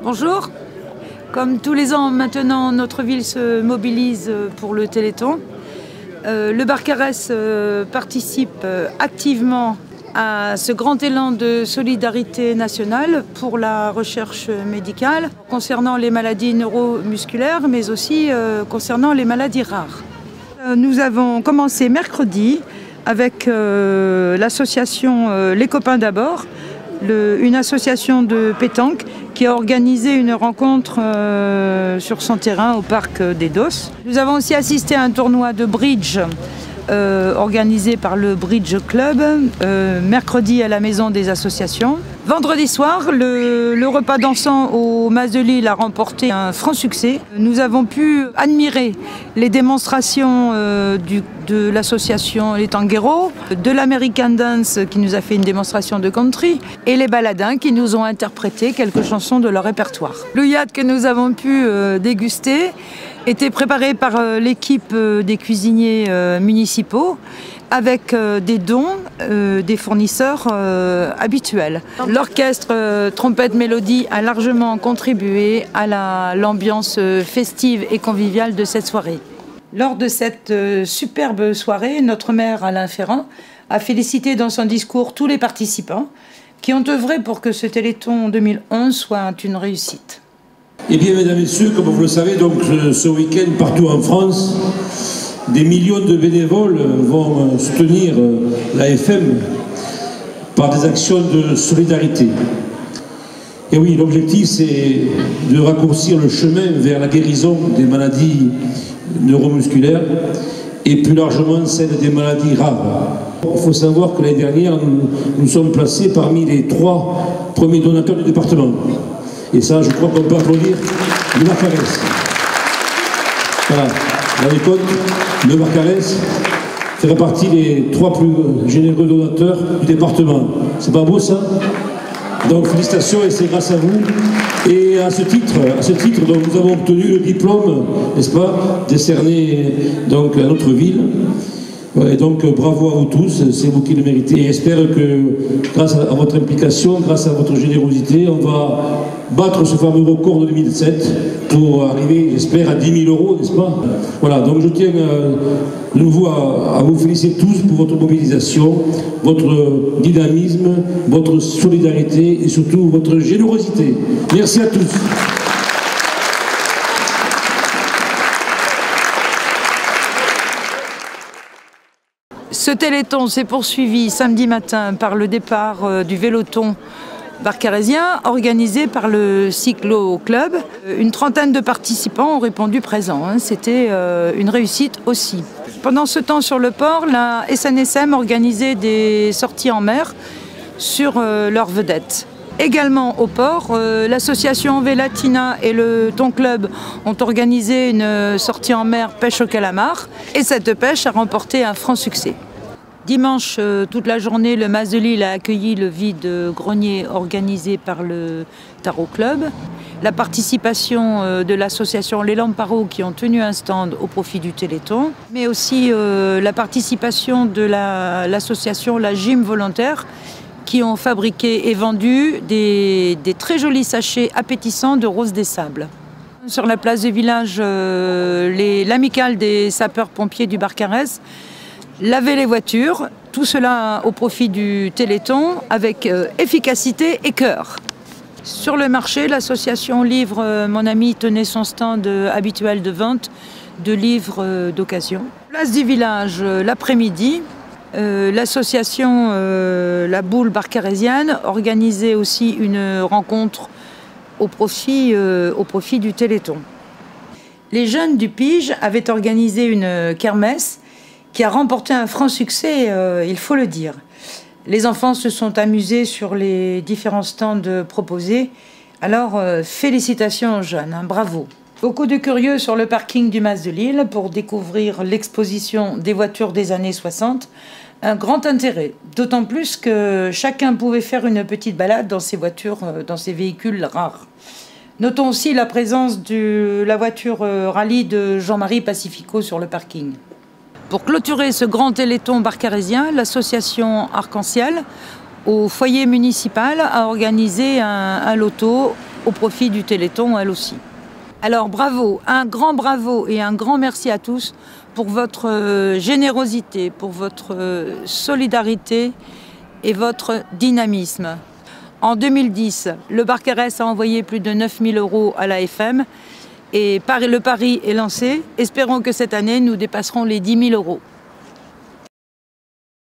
Bonjour. Comme tous les ans maintenant, notre ville se mobilise pour le Téléthon. Le Barcarès participe activement à ce grand élan de solidarité nationale pour la recherche médicale concernant les maladies neuromusculaires, mais aussi concernant les maladies rares. Nous avons commencé mercredi avec l'association Les Copains d'abord, une association de pétanque qui a organisé une rencontre sur son terrain au parc des Dosses. Nous avons aussi assisté à un tournoi de bridge organisé par le Bridge Club, mercredi à la Maison des Associations. Vendredi soir, le repas dansant au Mas de Lille a remporté un franc succès. Nous avons pu admirer les démonstrations de l'association Les Tangueros, de l'American Dance qui nous a fait une démonstration de country et les baladins qui nous ont interprété quelques chansons de leur répertoire. Le yacht que nous avons pu déguster était préparé par l'équipe des cuisiniers municipaux avec des dons des fournisseurs habituels. L'orchestre Trompette Mélodie a largement contribué à l'ambiance festive et conviviale de cette soirée. Lors de cette superbe soirée, notre maire Alain Ferrand a félicité dans son discours tous les participants qui ont œuvré pour que ce Téléthon 2011 soit une réussite. Eh bien, mesdames et messieurs, comme vous le savez, donc ce week-end, partout en France, des millions de bénévoles vont soutenir l'AFM par des actions de solidarité. Et oui, l'objectif, c'est de raccourcir le chemin vers la guérison des maladies neuromusculaires et plus largement celle des maladies rares. Il faut savoir que l'année dernière, nous sommes placés parmi les 3 premiers donateurs du département. Et ça, je crois qu'on peut applaudir le Barcarès. Voilà, vous avez compte, le Barcarès ferait partie des 3 plus généreux donateurs du département. C'est pas beau ça? Donc félicitations et c'est grâce à vous. Et à ce titre donc, nous avons obtenu le diplôme, n'est-ce pas, décerné donc, à notre ville. Et donc bravo à vous tous, c'est vous qui le méritez. Et j'espère que grâce à votre implication, grâce à votre générosité, on va battre ce fameux record de 2007 pour arriver, j'espère, à 10 000 €, n'est-ce pas? Voilà, donc je tiens de nouveau à vous féliciter tous pour votre mobilisation, votre dynamisme, votre solidarité et surtout votre générosité. Merci à tous. Ce Téléthon s'est poursuivi samedi matin par le départ du véloton barcarésien organisé par le Cyclo Club. Une trentaine de participants ont répondu présents. C'était une réussite aussi. Pendant ce temps sur le port, la SNSM organisait des sorties en mer sur leurs vedettes. Également au port, l'association Vélatina et le Thon Club ont organisé une sortie en mer pêche au calamar et cette pêche a remporté un franc succès. Dimanche, toute la journée, le Mas de Lille a accueilli le vide-grenier organisé par le Tarot Club. La participation de l'association Les Lamparos qui ont tenu un stand au profit du Téléthon, mais aussi la participation de l'association La Gym Volontaire qui ont fabriqué et vendu des très jolis sachets appétissants de rose des sables. Sur la place du village, l'amicale des sapeurs-pompiers du Barcarès laver les voitures, tout cela au profit du Téléthon avec efficacité et cœur. Sur le marché, l'association Livre Mon Ami tenait son stand habituel de vente de livres d'occasion. Place du village, l'après-midi, l'association La Boule Barcarésienne organisait aussi une rencontre au profit du Téléthon. Les jeunes du Pige avaient organisé une kermesse qui a remporté un franc succès, il faut le dire. Les enfants se sont amusés sur les différents stands proposés. Alors, félicitations aux jeunes, hein, bravo. Beaucoup de curieux sur le parking du Mas de Lille pour découvrir l'exposition des voitures des années 60. Un grand intérêt, d'autant plus que chacun pouvait faire une petite balade dans ces voitures, dans ces véhicules rares. Notons aussi la présence de la voiture rallye de Jean-Marie Pacifico sur le parking. Pour clôturer ce grand Téléthon barcarésien, l'association Arc-en-Ciel, au foyer municipal, a organisé un loto au profit du Téléthon, elle aussi. Alors bravo, un grand bravo et un grand merci à tous pour votre générosité, pour votre solidarité et votre dynamisme. En 2010, le Barcarès a envoyé plus de 9 000 € à l'AFM et le pari est lancé. Espérons que cette année, nous dépasserons les 10 000 €.